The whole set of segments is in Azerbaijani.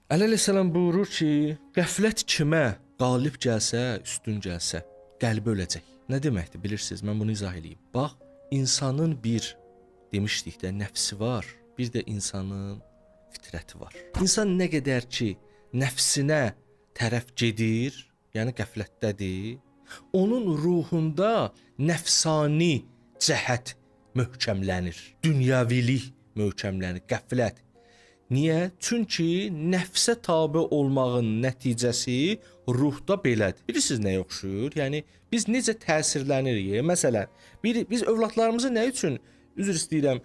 Əli əleyhissalam buyurur ki, qəflət kimə qalib gəlsə, üstün gəlsə, qəlbi öləcək. Nə deməkdir bilirsiniz? Mən bunu izah edeyim. Bax, insanın bir demişdik də nəfsi var, bir də insanın fitrəti var. İnsan nə qədər ki nəfsinə tərəf gedir, yəni qəflətdədir, onun ruhunda nəfsani cəhət möhkəmlənir. Dünyavilik möhkəmlənir, qəflət. Niyə? Çünki nəfsə tabe olmağın nəticəsi ruhda belədir. Bilirsiniz nəyə oxşuyur? Yəni biz necə təsirlənirik? Məsələn, biz övladlarımızı nə üçün üzr istəyirəm,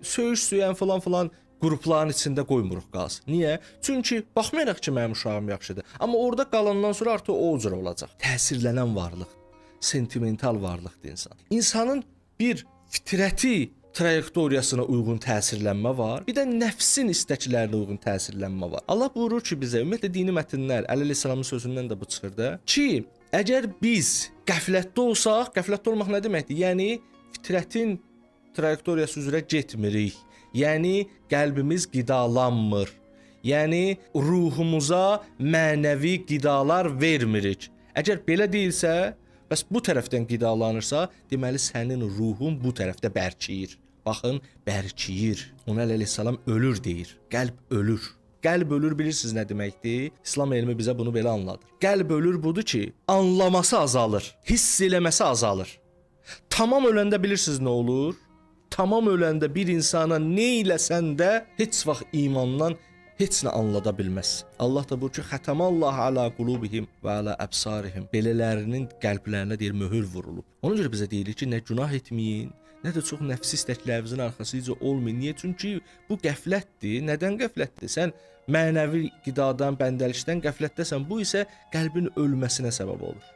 söyüş söyən falan qrupların içində qoymuruq qalsın. Niyə? Çünki baxmayaraq ki, mənim uşağım yaxşıdır, amma orada qalandan sonra artıq o cür olacaq. Təsirlənən varlıq, sentimental varlıqdır insan. İnsanın bir fitrəti trayektoriyasına uyğun təsirlənmə var. Bir də nəfsin istəklərinə uyğun təsirlənmə var. Allah buyurur ki, bizə ümumiyyətlə dini mətnlər, Əli əleyhissalamın sözündən də bu çıxır da ki, əgər biz qəflətdə olsaq, qəflətdə olmaq nə deməkdir? Yəni fitrətin trayektoriyası üzrə getmirik. Yəni qəlbimiz qidalanmır. Yəni ruhumuza mənəvi qidalar vermirik. Əgər belə deyilsə, bəs bu tərəfdən qidalanırsa, deməli sənin ruhun bu tərəfdə bərkiyir. Baxın, bərkiyir. Ona əleyhissalam ölür deyir. Qəlb ölür. Qəlb ölür bilirsiniz nə deməkdir? İslam elmi bizə bunu belə anladır. Qəlb ölür budur ki, anlaması azalır, hiss eləməsi azalır. Tamam öləndə bilirsiniz nə olur? Tamam öləndə bir insana nə eləsən də heç vaxt imandan heç nə anlada bilməz. Allah da buyurur ki, xatamallahu ala qulubihim və ala əbsarihim. Belələrinin qəlblərinə deyir möhür vurulub. Ona görə bizə deyilir ki, nə günah etməyin, nə də çox nəfsi istəklərinizin arxasıca olmayın. Niyə? Çünki bu qəflətdir. Nədən qəflətdir? Sən mənəvi qidadan, bəndəlikdən qəflətdəsən. Bu isə qəlbin ölməsinə səbəb olur.